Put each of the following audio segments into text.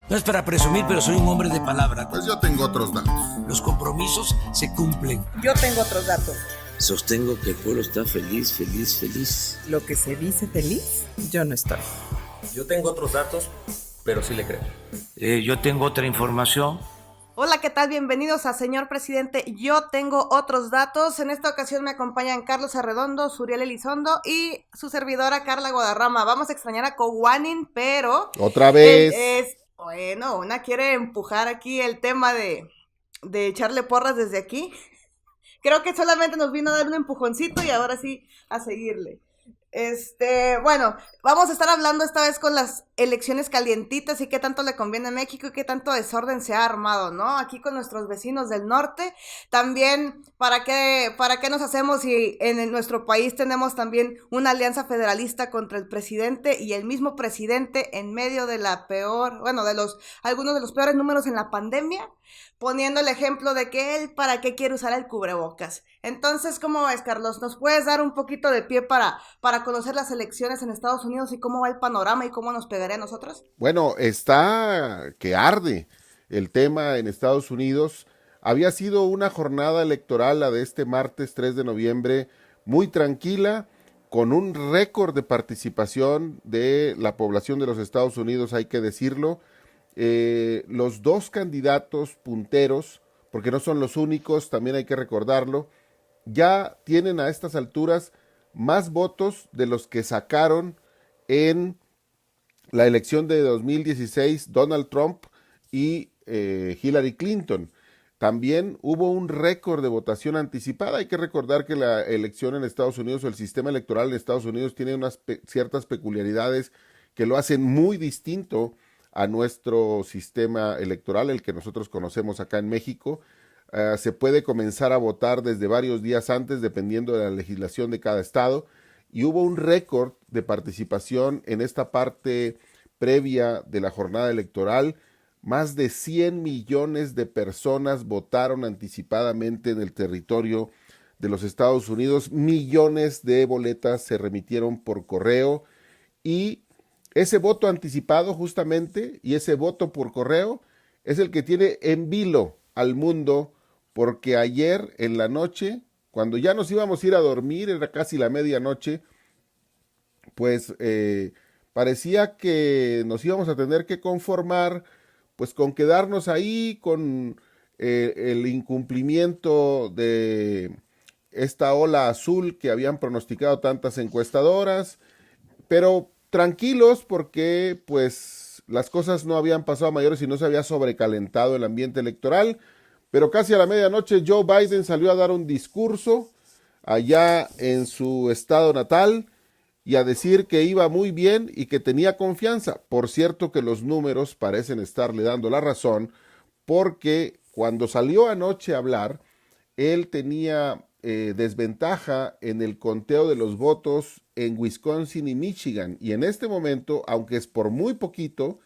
No es para presumir, pero soy un hombre de palabra. Pues yo tengo otros datos. Los compromisos se cumplen. Yo tengo otros datos. Sostengo que el pueblo está feliz, feliz, feliz. Lo que se dice feliz, yo no estoy. Yo tengo otros datos, pero sí le creo. Yo tengo otra información. Hola, ¿qué tal? Bienvenidos a Señor Presidente. Yo tengo otros datos. En esta ocasión me acompañan Carlos Arredondo, Suriel Elizondo y su servidora Carla Guadarrama. Vamos a extrañar a Cowanin, pero... Otra vez. Bueno, una quiere empujar aquí el tema de echarle porras desde aquí. Creo que solamente nos vino a dar un empujoncito y ahora sí a seguirle. Bueno, vamos a estar hablando esta vez con las elecciones calientitas y qué tanto le conviene a México y qué tanto desorden se ha armado, ¿no? Aquí con nuestros vecinos del norte. También, ¿para qué nos hacemos si en nuestro país tenemos también una alianza federalista contra el presidente y el mismo presidente en medio de la peor, bueno, algunos de los peores números en la pandemia? Poniendo el ejemplo de que él para qué quiere usar el cubrebocas. Entonces, ¿cómo ves, Carlos? ¿Nos puedes dar un poquito de pie para conocer las elecciones en Estados Unidos y cómo va el panorama y cómo nos pegaría a nosotros? Bueno, está que arde el tema en Estados Unidos. Había sido una jornada electoral, la de este martes 3 de noviembre, muy tranquila, con un récord de participación de la población de los Estados Unidos, hay que decirlo. Los dos candidatos punteros, porque no son los únicos, también hay que recordarlo, ya tienen a estas alturas más votos de los que sacaron en la elección de 2016 Donald Trump y Hillary Clinton. También hubo un récord de votación anticipada. Hay que recordar que la elección en Estados Unidos o el sistema electoral en Estados Unidos tiene ciertas peculiaridades que lo hacen muy distinto a nuestro sistema electoral, el que nosotros conocemos acá en México. Se puede comenzar a votar desde varios días antes, dependiendo de la legislación de cada estado, y hubo un récord de participación en esta parte previa de la jornada electoral. Más de 100 millones de personas votaron anticipadamente en el territorio de los Estados Unidos, millones de boletas se remitieron por correo, y ese voto anticipado justamente y ese voto por correo es el que tiene en vilo al mundo, porque ayer en la noche, cuando ya nos íbamos a ir a dormir, era casi la medianoche, pues parecía que nos íbamos a tener que conformar pues con quedarnos ahí con el incumplimiento de esta ola azul que habían pronosticado tantas encuestadoras, pero tranquilos porque pues las cosas no habían pasado a mayores y no se había sobrecalentado el ambiente electoral. Pero casi a la medianoche Joe Biden salió a dar un discurso allá en su estado natal y a decir que iba muy bien y que tenía confianza. Por cierto que los números parecen estarle dando la razón, porque cuando salió anoche a hablar, él tenía desventaja en el conteo de los votos en Wisconsin y Michigan, y en este momento, aunque es por muy poquito,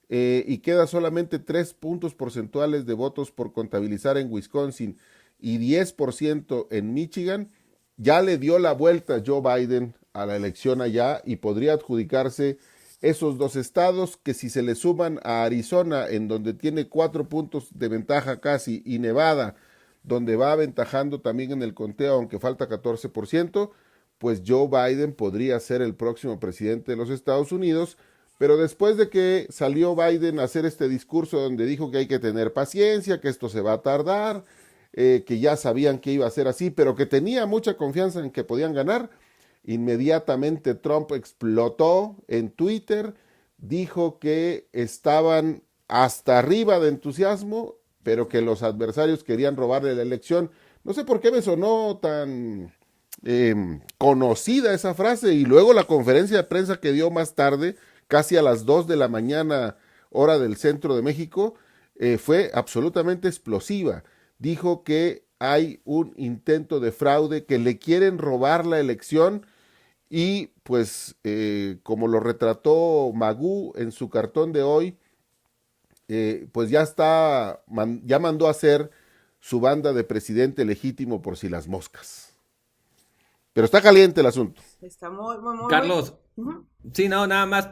y queda solamente 3 puntos porcentuales de votos por contabilizar en Wisconsin y 10% en Michigan, ya le dio la vuelta Joe Biden a la elección allá y podría adjudicarse esos dos estados que, si se le suman a Arizona, en donde tiene 4 puntos de ventaja casi, y Nevada, donde va aventajando también en el conteo, aunque falta 14%, pues Joe Biden podría ser el próximo presidente de los Estados Unidos. Pero después de que salió Biden a hacer este discurso donde dijo que hay que tener paciencia, que esto se va a tardar, que ya sabían que iba a ser así, pero que tenía mucha confianza en que podían ganar, inmediatamente Trump explotó en Twitter, dijo que estaban hasta arriba de entusiasmo, pero que los adversarios querían robarle la elección. No sé por qué me sonó tan conocida esa frase, y luego la conferencia de prensa que dio más tarde, casi a las 2 de la mañana, hora del centro de México, fue absolutamente explosiva. Dijo que hay un intento de fraude, que le quieren robar la elección, y pues como lo retrató Magoo en su cartón de hoy, pues ya mandó a hacer su banda de presidente legítimo por si las moscas. Pero está caliente el asunto. Está muy Carlos, Ujú. Sí, no, nada más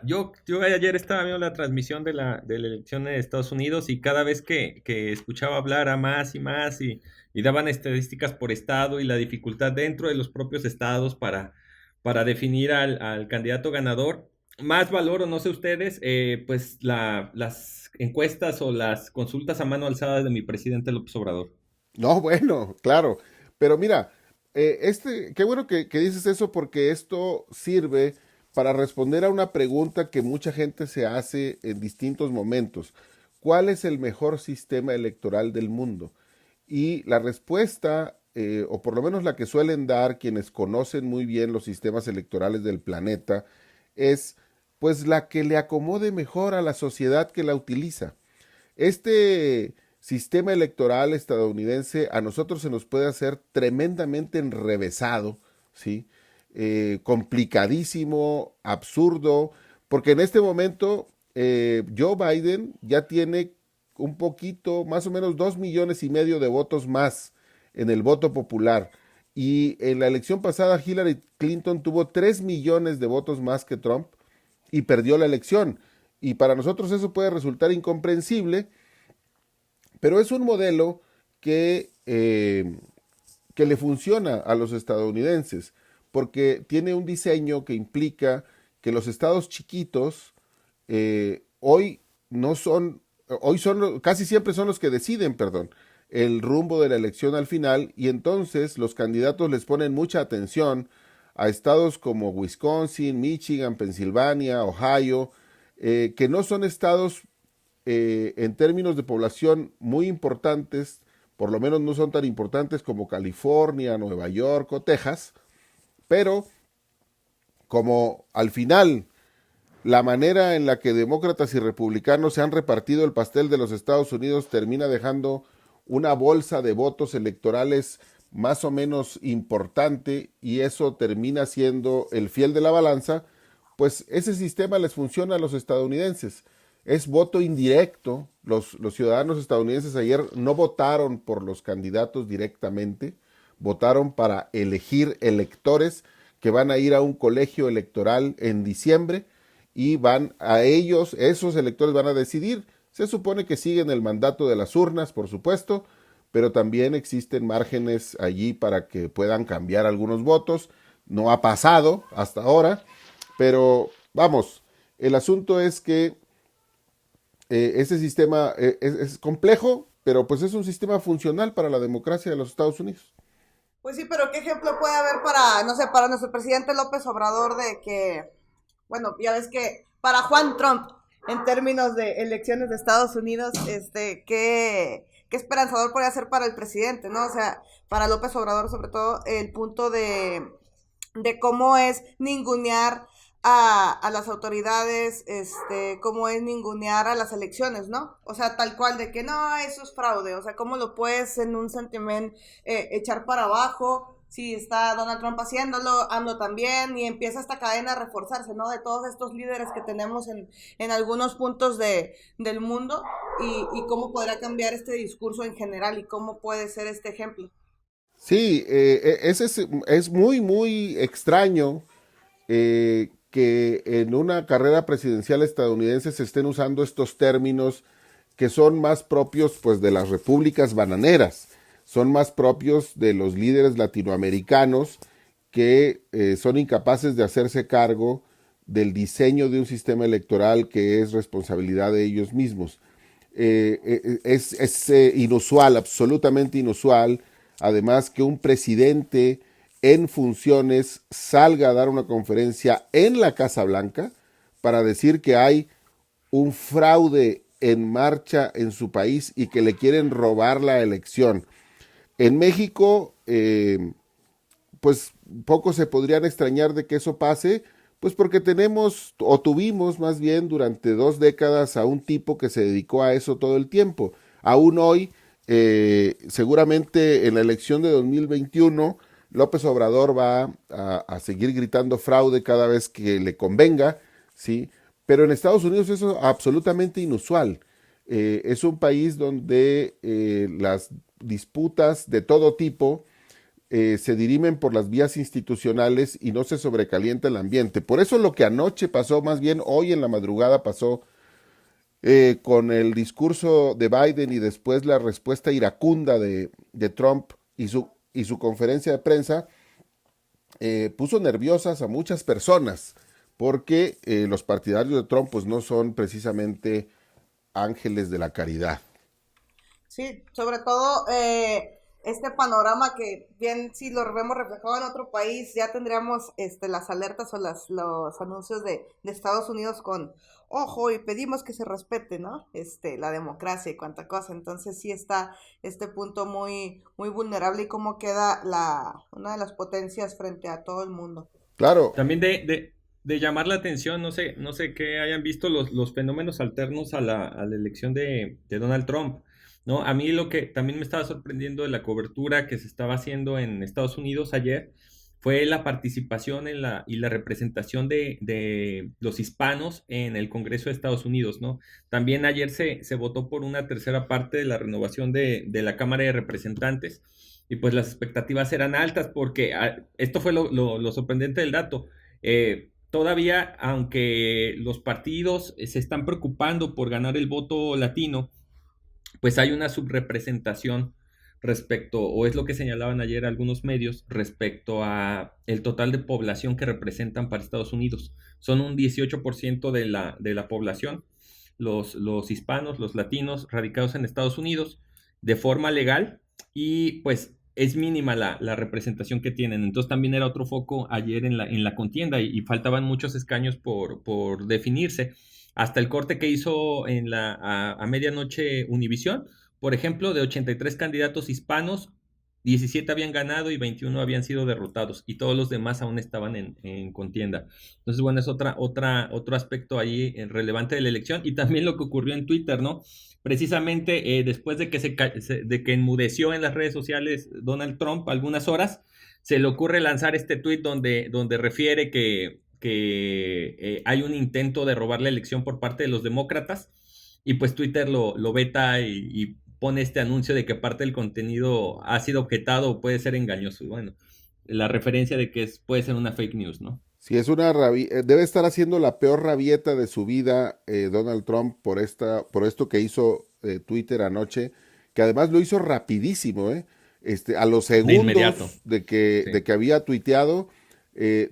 yo ayer estaba viendo la transmisión de la elección en Estados Unidos y cada vez que escuchaba hablar a más y más y daban estadísticas por estado y la dificultad dentro de los propios estados para definir al candidato ganador, más valor, o no sé ustedes, pues las encuestas o las consultas a mano alzada de mi presidente López Obrador. No, bueno, claro. Pero mira, qué bueno que dices eso porque esto sirve para responder a una pregunta que mucha gente se hace en distintos momentos. ¿Cuál es el mejor sistema electoral del mundo? Y la respuesta, o por lo menos la que suelen dar quienes conocen muy bien los sistemas electorales del planeta, es pues la que le acomode mejor a la sociedad que la utiliza. Este sistema electoral estadounidense a nosotros se nos puede hacer tremendamente enrevesado, ¿sí? Complicadísimo, absurdo, porque en este momento Joe Biden ya tiene un poquito, más o menos 2,5 millones de votos más en el voto popular. Y en la elección pasada Hillary Clinton tuvo 3 millones de votos más que Trump y perdió la elección. Y para nosotros eso puede resultar incomprensible, pero es un modelo que le funciona a los estadounidenses, porque tiene un diseño que implica que los estados chiquitos hoy no son, hoy son, casi siempre son los que deciden, perdón, el rumbo de la elección al final, y entonces los candidatos les ponen mucha atención a estados como Wisconsin, Michigan, Pensilvania, Ohio, que no son estados en términos de población muy importantes, por lo menos no son tan importantes como California, Nueva York o Texas, pero como al final la manera en la que demócratas y republicanos se han repartido el pastel de los Estados Unidos termina dejando una bolsa de votos electorales más o menos importante y eso termina siendo el fiel de la balanza, pues ese sistema les funciona a los estadounidenses. Es voto indirecto. Los ciudadanos estadounidenses ayer no votaron por los candidatos directamente, votaron para elegir electores que van a ir a un colegio electoral en diciembre y van a ellos, esos electores van a decidir. Se supone que siguen el mandato de las urnas, por supuesto, pero también existen márgenes allí para que puedan cambiar algunos votos. No ha pasado hasta ahora, pero vamos, el asunto es que ese sistema es complejo, pero pues es un sistema funcional para la democracia de los Estados Unidos. Pues sí, pero ¿qué ejemplo puede haber para, no sé, para nuestro presidente López Obrador de que, bueno, ya ves que para Juan Trump, en términos de elecciones de Estados Unidos, qué esperanzador podría ser para el presidente, ¿no? O sea, para López Obrador, sobre todo, el punto de cómo es ningunear a las autoridades, cómo es ningunear a las elecciones, ¿no? O sea, tal cual de que no, eso es fraude, o sea, cómo lo puedes en un sentimiento echar para abajo, si está Donald Trump haciéndolo, AMLO también, y empieza esta cadena a reforzarse, ¿no? De todos estos líderes que tenemos en algunos puntos del mundo y cómo podrá cambiar este discurso en general y cómo puede ser este ejemplo. Sí, es muy, muy extraño que en una carrera presidencial estadounidense se estén usando estos términos que son más propios pues de las repúblicas bananeras, son más propios de los líderes latinoamericanos que son incapaces de hacerse cargo del diseño de un sistema electoral que es responsabilidad de ellos mismos. Es inusual, absolutamente inusual, además que un presidente en funciones salga a dar una conferencia en la Casa Blanca para decir que hay un fraude en marcha en su país y que le quieren robar la elección. En México, pues poco se podrían extrañar de que eso pase, pues porque tenemos o tuvimos más bien durante 2 décadas a un tipo que se dedicó a eso todo el tiempo. Aún hoy, seguramente en la elección de 2021, López Obrador va a seguir gritando fraude cada vez que le convenga, ¿sí? Pero en Estados Unidos eso es absolutamente inusual. Es un país donde las disputas de todo tipo se dirimen por las vías institucionales y no se sobrecalienta el ambiente. Por eso lo que anoche pasó, más bien hoy en la madrugada pasó, con el discurso de Biden y después la respuesta iracunda de Trump y su conferencia de prensa, puso nerviosas a muchas personas, porque los partidarios de Trump pues no son precisamente ángeles de la caridad. Sí, sobre todo este panorama que bien si lo vemos reflejado en otro país, ya tendríamos las alertas o los anuncios de Estados Unidos con ojo y pedimos que se respete, ¿no? La democracia y cuánta cosa. Entonces sí está este punto muy, muy vulnerable y cómo queda una de las potencias frente a todo el mundo. Claro. También de llamar la atención, no sé qué hayan visto los fenómenos alternos a la elección de Donald Trump, ¿no? A mí lo que también me estaba sorprendiendo de la cobertura que se estaba haciendo en Estados Unidos ayer fue la participación y la representación de los hispanos en el Congreso de Estados Unidos, ¿no? También ayer se votó por una tercera parte de la renovación de la Cámara de Representantes y pues las expectativas eran altas porque esto fue lo sorprendente del dato. Todavía, aunque los partidos se están preocupando por ganar el voto latino, pues hay una subrepresentación respecto, o es lo que señalaban ayer algunos medios, respecto a el total de población que representan para Estados Unidos. Son un 18% de la población, los hispanos, los latinos radicados en Estados Unidos de forma legal, y pues es mínima la representación que tienen. Entonces también era otro foco ayer en la contienda y faltaban muchos escaños por definirse. Hasta el corte que hizo a medianoche Univisión, por ejemplo, de 83 candidatos hispanos, 17 habían ganado y 21 habían sido derrotados y todos los demás aún estaban en contienda. Entonces, bueno, es otro aspecto ahí relevante de la elección y también lo que ocurrió en Twitter, ¿no? Precisamente después de que enmudeció en las redes sociales Donald Trump algunas horas, se le ocurre lanzar este tweet donde refiere que hay un intento de robar la elección por parte de los demócratas y pues Twitter lo veta y pone este anuncio de que parte del contenido ha sido objetado o puede ser engañoso. Bueno, la referencia de que puede ser una fake news, ¿no? Sí, debe estar haciendo la peor rabieta de su vida Donald Trump por esto que hizo Twitter anoche, que además lo hizo rapidísimo, a los segundos de que había tuiteado,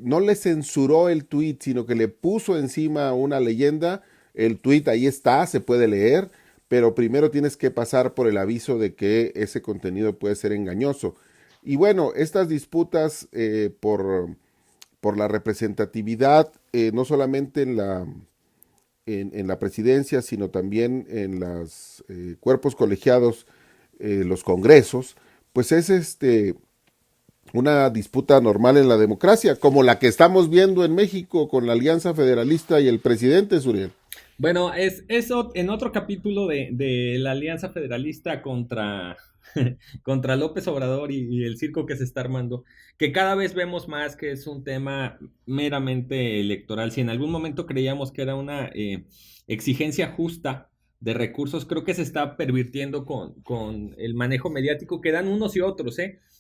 no le censuró el tweet, sino que le puso encima una leyenda. El tweet ahí está, se puede leer, pero primero tienes que pasar por el aviso de que ese contenido puede ser engañoso. Y bueno, estas disputas por la representatividad, no solamente en la presidencia, sino también en los cuerpos colegiados, los congresos, pues es una disputa normal en la democracia, como la que estamos viendo en México con la Alianza Federalista y el presidente, Suriel. Bueno, es en otro capítulo de la Alianza Federalista contra López Obrador y el circo que se está armando, que cada vez vemos más que es un tema meramente electoral. Si en algún momento creíamos que era una exigencia justa de recursos, creo que se está pervirtiendo con el manejo mediático que dan unos y otros,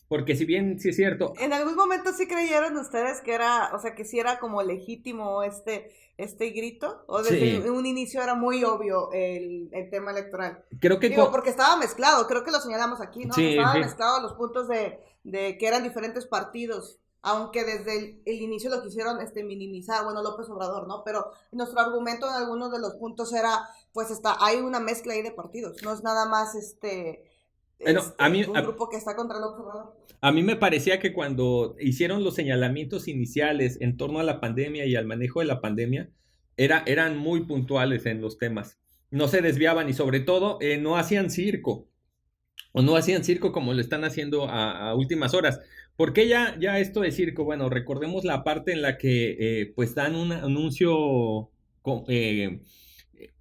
porque si bien sí es cierto. ¿En algún momento sí creyeron ustedes que era, o sea, que sí era como legítimo este grito? ¿O desde un inicio era muy obvio el tema electoral? Creo que porque estaba mezclado, creo que lo señalamos aquí, ¿no? Sí, estaba mezclado los puntos de que eran diferentes partidos, aunque desde el inicio lo quisieron minimizar, bueno, López Obrador, ¿no? Pero nuestro argumento en algunos de los puntos era, pues hay una mezcla ahí de partidos, no es nada más un grupo que está contra López Obrador. A mí me parecía que cuando hicieron los señalamientos iniciales en torno a la pandemia y al manejo de la pandemia, eran muy puntuales en los temas. No se desviaban y sobre todo no hacían circo. O no hacían circo como lo están haciendo a últimas horas. ¿Por qué ya esto de circo? Bueno, recordemos la parte en la que pues dan un anuncio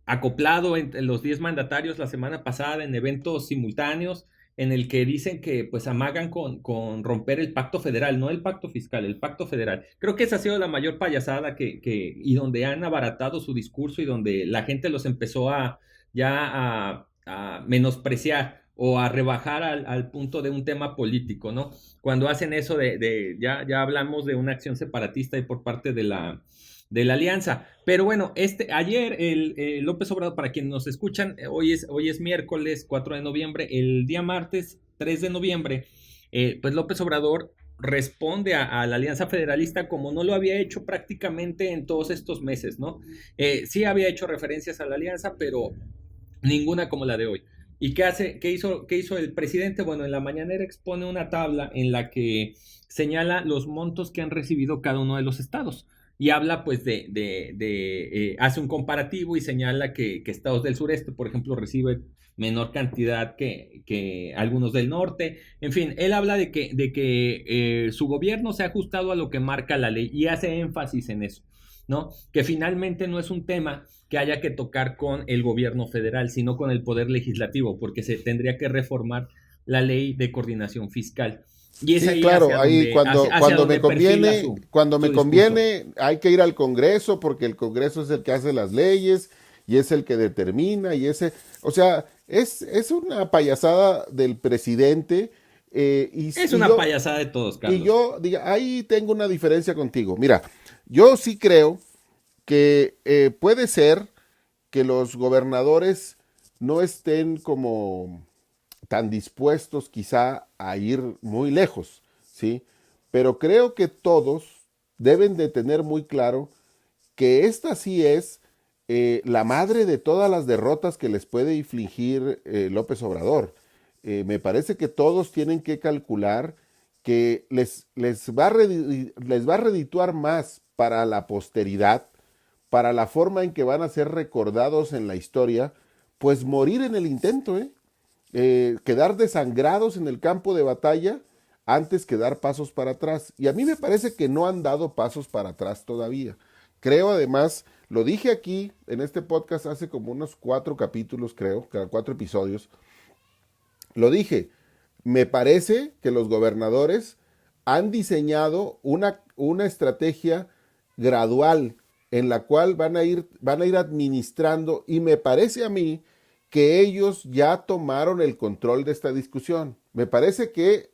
acoplado entre los 10 mandatarios la semana pasada en eventos simultáneos, en el que dicen que pues amagan con romper el pacto federal, no el pacto fiscal, el pacto federal. Creo que esa ha sido la mayor payasada y donde han abaratado su discurso y donde la gente los empezó a menospreciar, o a rebajar al punto de un tema político, ¿no? Cuando hacen eso ya hablamos de una acción separatista y por parte de la alianza. Pero bueno, ayer López Obrador, para quienes nos escuchan, hoy es miércoles 4 de noviembre, el día martes 3 de noviembre, pues López Obrador responde a la Alianza Federalista como no lo había hecho prácticamente en todos estos meses, ¿no? Sí había hecho referencias a la alianza, pero ninguna como la de hoy. ¿Y qué hizo el presidente? Bueno, en la mañanera expone una tabla en la que señala los montos que han recibido cada uno de los estados y habla pues hace un comparativo y señala que estados del sureste, por ejemplo, reciben menor cantidad que algunos del norte. En fin, él habla de que su gobierno se ha ajustado a lo que marca la ley y hace énfasis en eso, ¿no? Que finalmente no es un tema que haya que tocar con el gobierno federal, sino con el poder legislativo, porque se tendría que reformar la ley de coordinación fiscal. Y es Sí, ahí claro, hacia ahí cuando me conviene, su discurso. hay que ir al Congreso porque el Congreso es el que hace las leyes y es el que determina o sea, es una payasada del presidente. Es una payasada de todos, Carlos. Y yo, ahí tengo una diferencia contigo. Mira, yo sí creo que puede ser que los gobernadores no estén como tan dispuestos quizá a ir muy lejos, ¿sí? Pero creo que todos deben de tener muy claro que esta sí es la madre de todas las derrotas que les puede infligir López Obrador. Me parece que todos tienen que calcular que les va a redituar más para la posteridad, para la forma en que van a ser recordados en la historia, pues morir en el intento, quedar desangrados en el campo de batalla antes que dar pasos para atrás. Y a mí me parece que no han dado pasos para atrás todavía. Creo además, lo dije aquí en este podcast hace como unos 4 capítulos, creo, 4 episodios, lo dije, me parece que los gobernadores han diseñado una estrategia gradual en la cual van a ir administrando y me parece a mí que ellos ya tomaron el control de esta discusión. Me parece que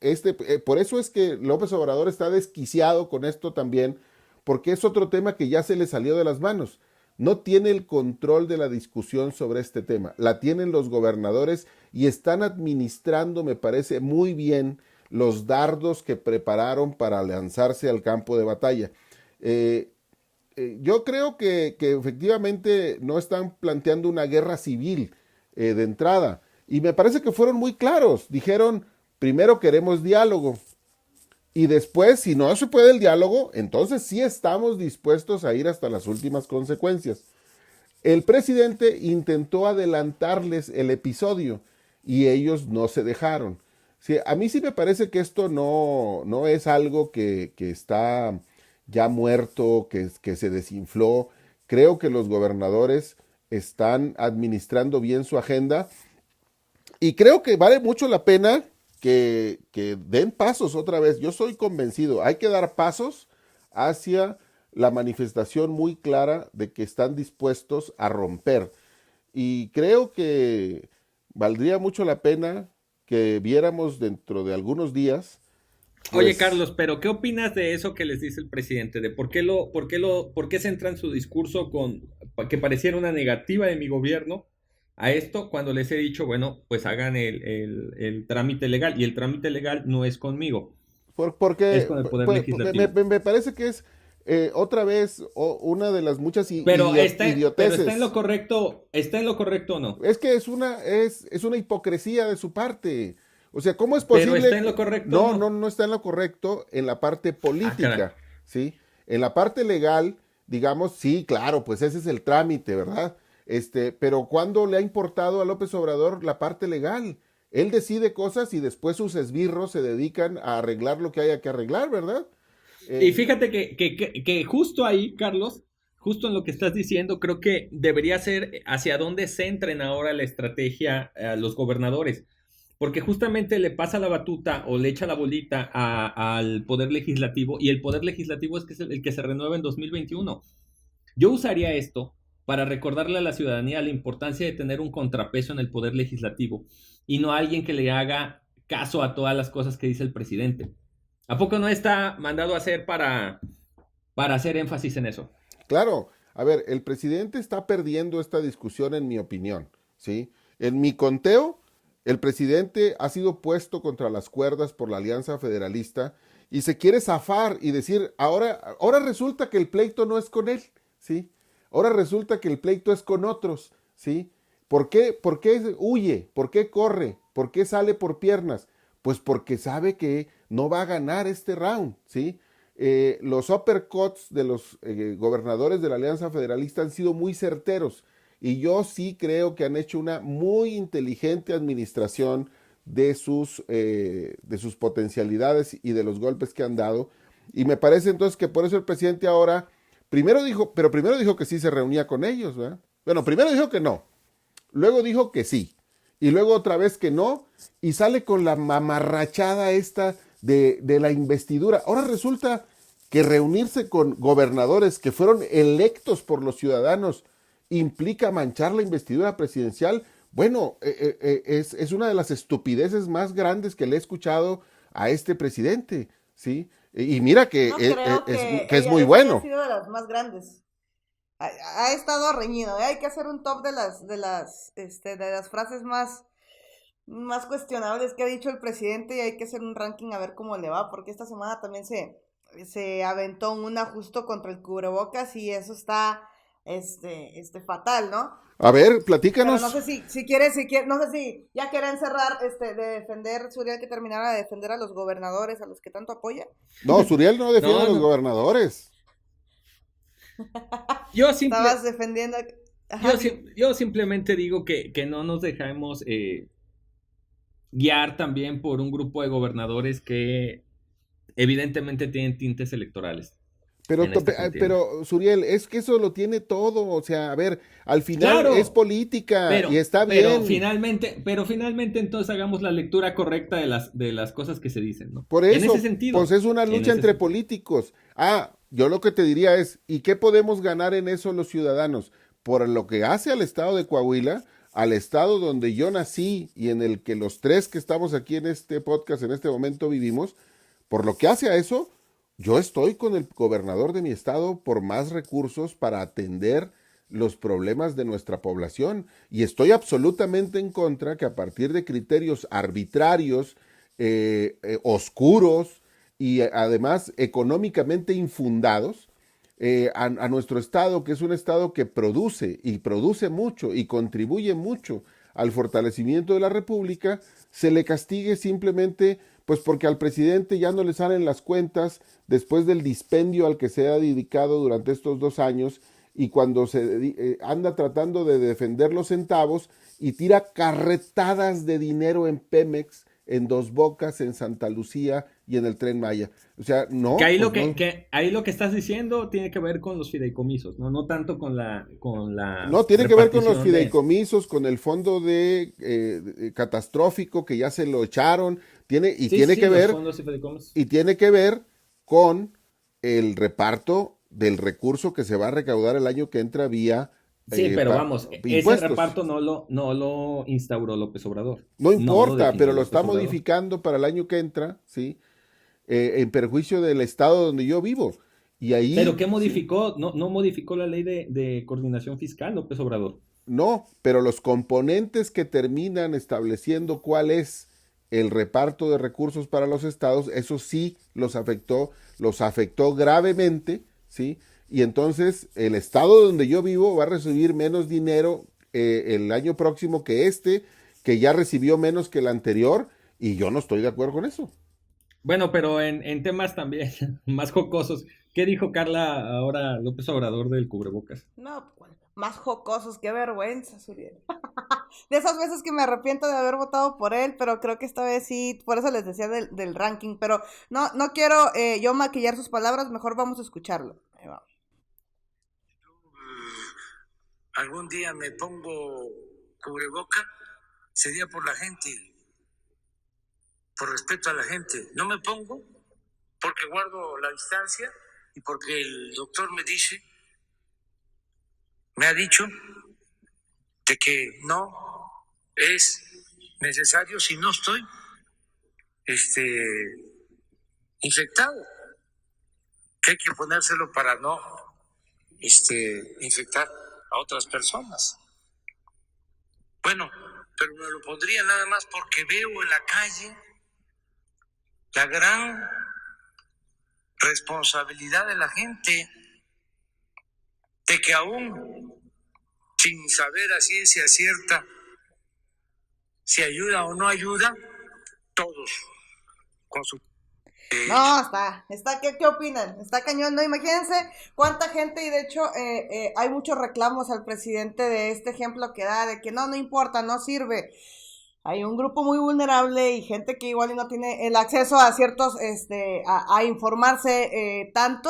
por eso es que López Obrador está desquiciado con esto también, porque es otro tema que ya se le salió de las manos. No tiene el control de la discusión sobre este tema, la tienen los gobernadores y están administrando, me parece, muy bien los dardos que prepararon para lanzarse al campo de batalla. Yo creo que efectivamente no están planteando una guerra civil de entrada. Y me parece que fueron muy claros. Dijeron, primero queremos diálogo. Y después, si no se puede el diálogo, entonces sí estamos dispuestos a ir hasta las últimas consecuencias. El presidente intentó adelantarles el episodio y ellos no se dejaron. Sí, a mí sí me parece que esto no es algo que está ya muerto, que se desinfló. Creo que los gobernadores están administrando bien su agenda y creo que vale mucho la pena que den pasos otra vez. Yo soy convencido, hay que dar pasos hacia la manifestación muy clara de que están dispuestos a romper. Y creo que valdría mucho la pena que viéramos dentro de algunos días. Pues, oye, Carlos, pero ¿qué opinas de eso que les dice el presidente? De por qué centra en su discurso con que pareciera una negativa de mi gobierno a esto cuando les he dicho, bueno, pues hagan el trámite legal, y el trámite legal no es conmigo, porque es con el Poder Legislativo. me parece que es otra vez una de las muchas Pero idioteces. está en lo correcto o no. Es que es una hipocresía de su parte. O sea, ¿cómo es posible? Pero está en lo correcto. No está en lo correcto en la parte política, ¿sí? En la parte legal, digamos, sí, claro, pues ese es el trámite, ¿verdad? Pero ¿cuándo le ha importado a López Obrador la parte legal? Él decide cosas y después sus esbirros se dedican a arreglar lo que haya que arreglar, ¿verdad? Y fíjate que justo ahí, Carlos, justo en lo que estás diciendo, creo que debería ser hacia dónde centren ahora la estrategia a los gobernadores, porque justamente le pasa la batuta o le echa la bolita al Poder Legislativo, y el Poder Legislativo es el que se renueva en 2021. Yo usaría esto para recordarle a la ciudadanía la importancia de tener un contrapeso en el poder legislativo y no alguien que le haga caso a todas las cosas que dice el presidente. ¿A poco no está mandado a hacer para hacer énfasis en eso? Claro, a ver, el presidente está perdiendo esta discusión en mi opinión, ¿sí? En mi conteo, el presidente ha sido puesto contra las cuerdas por la Alianza Federalista y se quiere zafar y decir, ahora resulta que el pleito no es con él, ¿sí? Ahora resulta que el pleito es con otros, ¿sí? ¿Por qué huye? ¿Por qué corre? ¿Por qué sale por piernas? Pues porque sabe que no va a ganar este round, ¿sí? Los uppercuts de los gobernadores de la Alianza Federalista han sido muy certeros y yo sí creo que han hecho una muy inteligente administración de sus potencialidades y de los golpes que han dado. Y me parece entonces que por eso el presidente ahora, primero dijo que sí se reunía con ellos, ¿verdad? Bueno, primero dijo que no, luego dijo que sí, y luego otra vez que no, y sale con la mamarrachada esta de la investidura. Ahora resulta que reunirse con gobernadores que fueron electos por los ciudadanos implica manchar la investidura presidencial. Bueno, es una de las estupideces más grandes que le he escuchado a este presidente, ¿sí? Y mira que, No creo que es ella muy haya bueno. sido de las más grandes. Ha estado reñido, ¿eh? Hay que hacer un top de las frases más cuestionables que ha dicho el presidente y hay que hacer un ranking a ver cómo le va, porque esta semana también se aventó una justo contra el cubrebocas y eso está fatal, ¿no? A ver, Pero platícanos. no sé si quieres, no sé si ya quieren cerrar de defender, Suriel, que terminara de defender a los gobernadores, a los que tanto apoya. No, Suriel no defiende a los No. gobernadores. Estabas defendiendo. Ajá, Yo simplemente digo que no nos dejemos guiar también por un grupo de gobernadores que evidentemente tienen tintes electorales. Pero, Suriel, es que eso lo tiene todo. O sea, a ver, al final Claro, es política y está bien. Pero finalmente entonces hagamos la lectura correcta de las cosas que se dicen, ¿no? Por En eso, ese sentido. pues es una lucha entre políticos. Yo lo que te diría es, ¿y qué podemos ganar en eso los ciudadanos? Por lo que hace al estado de Coahuila, al estado donde yo nací y en el que los tres que estamos aquí en este podcast en este momento vivimos, por lo que hace a eso, yo estoy con el gobernador de mi estado por más recursos para atender los problemas de nuestra población y estoy absolutamente en contra que a partir de criterios arbitrarios, oscuros y además económicamente infundados, a nuestro estado, que es un estado que produce y produce mucho y contribuye mucho al fortalecimiento de la República, se le castigue simplemente pues porque al presidente ya no le salen las cuentas después del dispendio al que se ha dedicado durante estos 2 años y cuando anda tratando de defender los centavos y tira carretadas de dinero en Pemex, en Dos Bocas, en Santa Lucía y en el Tren Maya. O sea, no. Que ahí, pues lo no. que ahí lo que estás diciendo tiene que ver con los fideicomisos, no tanto con la No, tiene que ver con los repartición fideicomisos, con el fondo de catastrófico que ya se lo echaron, tiene Sí, que los ver fondos y fideicomisos. y tiene que ver con el reparto del recurso que se va a recaudar el año que entra vía Sí, pero vamos, ese impuestos. reparto no lo instauró López Obrador. No importa, definió pero lo López está Obrador. modificando para el año que entra, ¿sí? En perjuicio del estado donde yo vivo. Y ahí, ¿Pero qué modificó? No modificó la ley de coordinación fiscal, López Obrador. no, pero los componentes que terminan estableciendo cuál es el reparto de recursos para los estados, eso sí los afectó gravemente, ¿sí? Y entonces el estado donde yo vivo va a recibir menos dinero el año próximo que ya recibió menos que el anterior, y yo no estoy de acuerdo con eso. Bueno, pero en temas también más jocosos, ¿qué dijo Carla ahora López Obrador del cubrebocas? No, más jocosos, qué vergüenza, Suriel. De esas veces que me arrepiento de haber votado por él, pero creo que esta vez sí, por eso les decía del ranking, pero no quiero yo maquillar sus palabras, mejor vamos a escucharlo. Ahí va. Algún día me pongo cubreboca, sería por la gente, por respeto a la gente. No me pongo porque guardo la distancia y porque el doctor me dice me ha dicho de que no es necesario si no estoy infectado, que hay que ponérselo para no infectar a otras personas. Bueno, pero me lo pondría nada más porque veo en la calle la gran responsabilidad de la gente de que aún sin saber a ciencia cierta si ayuda o no ayuda, todos con su... No, ¿qué opinan? Está cañón, ¿no? Imagínense cuánta gente, y de hecho hay muchos reclamos al presidente de este ejemplo que da, de que no importa, no sirve. Hay un grupo muy vulnerable y gente que igual no tiene el acceso a ciertos, a informarse tanto,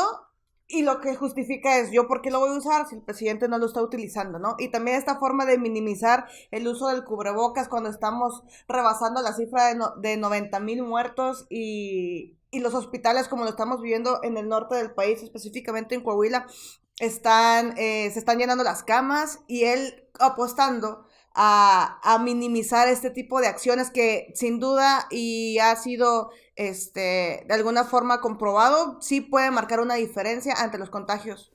y lo que justifica es, ¿yo por qué lo voy a usar si el presidente no lo está utilizando, no? Y también esta forma de minimizar el uso del cubrebocas cuando estamos rebasando la cifra de 90,000 muertos y los hospitales, como lo estamos viviendo en el norte del país, específicamente en Coahuila, se están llenando las camas, y él apostando a minimizar este tipo de acciones que sin duda y ha sido de alguna forma comprobado, sí puede marcar una diferencia ante los contagios.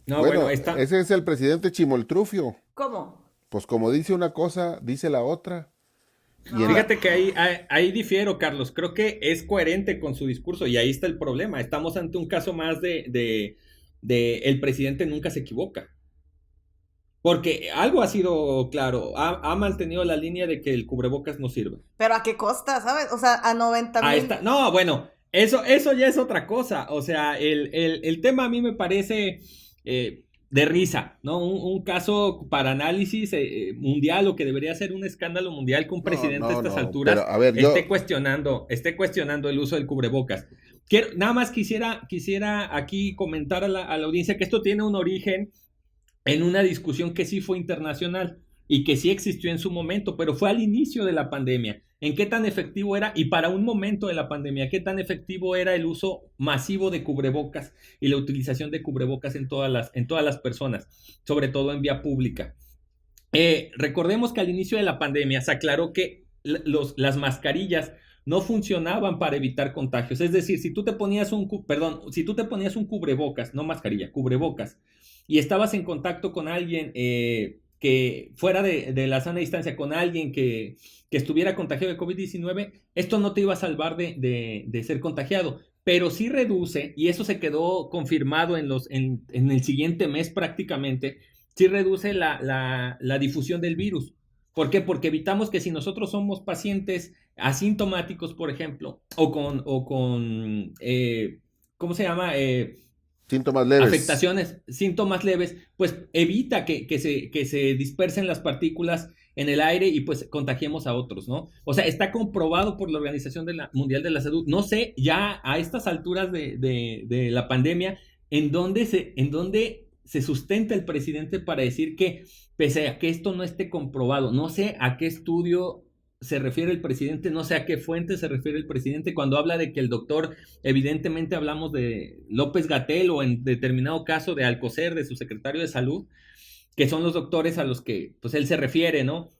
No, Bueno, está. ese es el presidente Chimoltrufio. ¿Cómo? Pues como dice una cosa, dice la otra. Y en Fíjate que ahí difiero, Carlos. Creo que es coherente con su discurso y ahí está el problema. Estamos ante un caso más de el presidente nunca se equivoca. Porque algo ha sido claro, ha mantenido la línea de que el cubrebocas no sirve. Pero ¿a qué costa, sabes? O sea, a 90,000. No, bueno, eso ya es otra cosa. O sea, el tema a mí me parece de risa, ¿no? Un caso para análisis mundial, o que debería ser un escándalo mundial que un presidente a estas alturas pero, a ver, esté cuestionando el uso del cubrebocas. Nada más quisiera aquí comentar a la audiencia que esto tiene un origen en una discusión que sí fue internacional y que sí existió en su momento, pero fue al inicio de la pandemia. ¿En qué tan efectivo era? Y para un momento de la pandemia, ¿qué tan efectivo era el uso masivo de cubrebocas y la utilización de cubrebocas en todas las personas, sobre todo en vía pública? Recordemos que al inicio de la pandemia se aclaró que las mascarillas no funcionaban para evitar contagios. Es decir, si tú te ponías un cubrebocas, no mascarilla, cubrebocas, y estabas en contacto con alguien que fuera de la sana distancia, con alguien que estuviera contagiado de COVID-19, esto no te iba a salvar de ser contagiado, pero sí reduce, y eso se quedó confirmado en el siguiente mes prácticamente, sí reduce la difusión del virus. ¿Por qué? Porque evitamos que si nosotros somos pacientes asintomáticos, por ejemplo, o con ¿cómo se llama? Síntomas leves. Síntomas leves, pues evita que se dispersen las partículas en el aire y pues contagiemos a otros, ¿no? O sea, está comprobado por la Organización Mundial de la Salud. No sé, ya a estas alturas de la pandemia, en dónde se sustenta el presidente para decir que, pese a que esto no esté comprobado, no sé a qué estudio se refiere el presidente, no sé a qué fuente se refiere el presidente cuando habla de que el doctor, evidentemente hablamos de López-Gatell o en determinado caso de Alcocer, de su secretario de salud, que son los doctores a los que pues él se refiere, ¿no?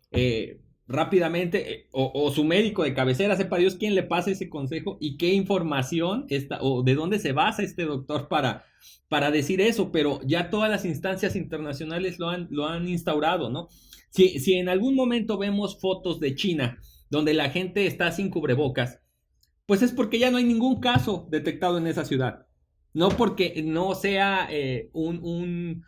Rápidamente, o su médico de cabecera, sepa Dios quién le pasa ese consejo y qué información está, o de dónde se basa este doctor para decir eso, pero ya todas las instancias internacionales lo han instaurado, ¿no? Si en algún momento vemos fotos de China donde la gente está sin cubrebocas, pues es porque ya no hay ningún caso detectado en esa ciudad. No porque no sea un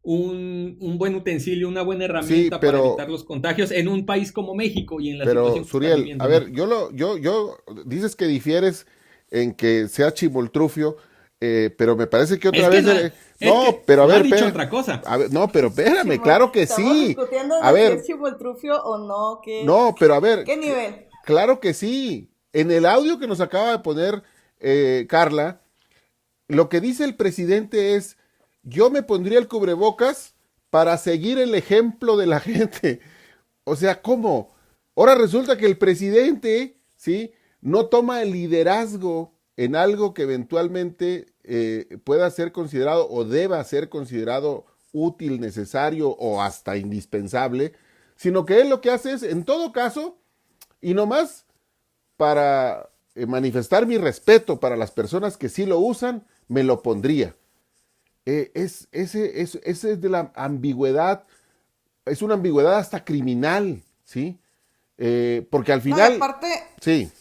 buen utensilio, una buena herramienta para evitar los contagios en un país como México y en la situación que Suriel, está viviendo. a ver, yo dices que difieres en que sea Chimoltrufio, pero me parece que otra vez... pero a ver, dicho otra cosa. A ver, no, pero espérame, claro que sí. Discutiendo A ver, si es Chimoltrufio o no. No, pero a ver. ¿Qué nivel? Claro que sí. En el audio que nos acaba de poner Carla, lo que dice el presidente es: yo me pondría el cubrebocas para seguir el ejemplo de la gente. O sea, ¿cómo? Ahora resulta que el presidente, ¿sí?, no toma el liderazgo en algo que eventualmente pueda ser considerado o deba ser considerado útil, necesario o hasta indispensable, sino que él lo que hace es, en todo caso, y nomás para manifestar mi respeto para las personas que sí lo usan, me lo pondría. Ese es de la ambigüedad, es una ambigüedad hasta criminal, ¿sí? Porque al final... No, aparte... Sí.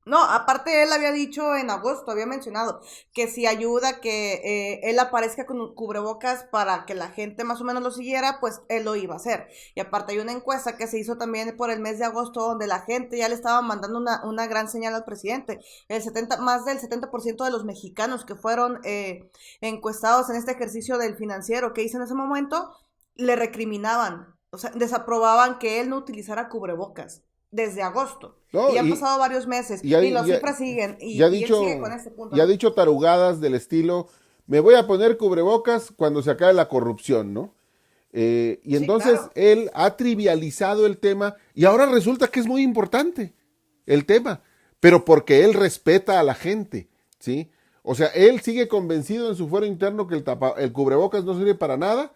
No, aparte él había dicho en agosto, había mencionado que si ayuda que él aparezca con cubrebocas para que la gente más o menos lo siguiera, pues él lo iba a hacer. Y aparte hay una encuesta que se hizo también por el mes de agosto donde la gente ya le estaba mandando una gran señal al presidente. Más del 70% de los mexicanos que fueron encuestados en este ejercicio del financiero que hizo en ese momento, le recriminaban, o sea, desaprobaban que él no utilizara cubrebocas. Desde agosto. No, y han pasado varios meses. Y las cifras siguen. Y él sigue con este punto. Y ha dicho tarugadas del estilo, me voy a poner cubrebocas cuando se acabe la corrupción, ¿no? Y entonces claro, él ha trivializado el tema y ahora resulta que es muy importante el tema, pero porque él respeta a la gente, ¿sí? O sea, él sigue convencido en su fuero interno que el cubrebocas no sirve para nada,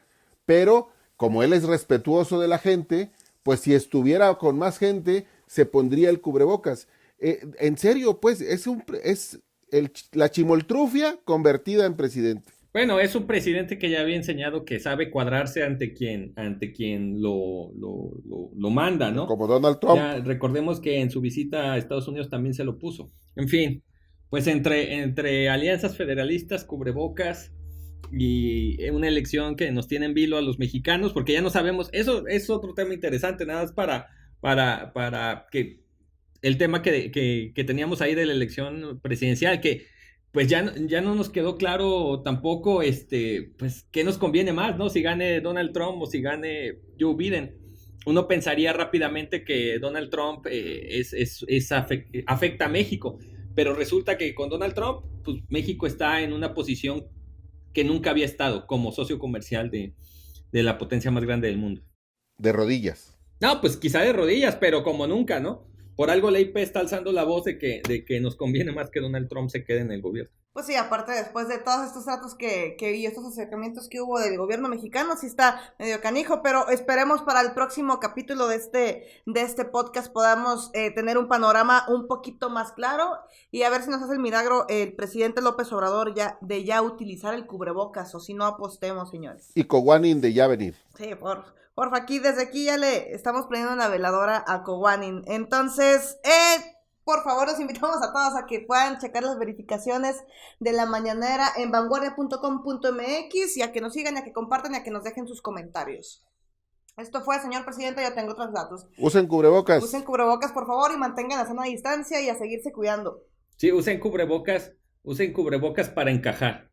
pero como él es respetuoso de la gente, pues si estuviera con más gente, se pondría el cubrebocas. En serio, pues, la chimoltrufia convertida en presidente. Bueno, es un presidente que ya había enseñado que sabe cuadrarse ante quien lo manda, ¿no? Como Donald Trump. Ya recordemos que en su visita a Estados Unidos también se lo puso. En fin, pues entre alianzas federalistas, cubrebocas y una elección que nos tiene en vilo a los mexicanos, porque ya no sabemos, eso es otro tema interesante, nada más para que el tema que teníamos ahí de la elección presidencial, que pues ya no nos quedó claro tampoco, pues qué nos conviene más, ¿no? Si gane Donald Trump o si gane Joe Biden. Uno pensaría rápidamente que Donald Trump afecta a México, pero resulta que con Donald Trump, pues México está en una posición que nunca había estado como socio comercial de la potencia más grande del mundo. De rodillas. No, pues quizá de rodillas, pero como nunca, ¿no? Por algo la IP está alzando la voz de que nos conviene más que Donald Trump se quede en el gobierno. Pues sí, aparte después de todos estos datos que vi, estos acercamientos que hubo del gobierno mexicano, sí está medio canijo, pero esperemos para el próximo capítulo de este podcast podamos tener un panorama un poquito más claro y a ver si nos hace el milagro el presidente López Obrador ya utilizar el cubrebocas, o si no apostemos, señores. Y Coguanin de ya venir. Sí, porfa, desde aquí ya le estamos prendiendo una veladora a Coguanin. Entonces, por favor, los invitamos a todos a que puedan checar las verificaciones de la mañanera en vanguardia.com.mx y a que nos sigan, y a que compartan y a que nos dejen sus comentarios. Esto fue, señor presidente, yo tengo otros datos. Usen cubrebocas. Usen cubrebocas, por favor, y mantengan la sana distancia y a seguirse cuidando. Sí, usen cubrebocas para encajar.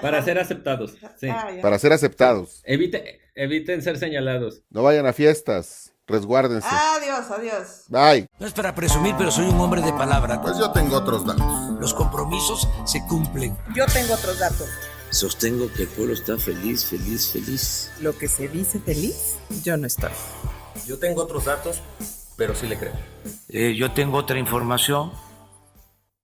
Para ser aceptados. Sí. Para ser aceptados. Eviten ser señalados. No vayan a fiestas. Resguárdense. Adiós. Bye. No es para presumir, pero soy un hombre de palabra. Pues yo tengo otros datos. Los compromisos se cumplen. Yo tengo otros datos. Sostengo que el pueblo está feliz. Lo que se dice feliz, yo no estoy. Yo tengo otros datos, pero sí le creo. Yo tengo otra información.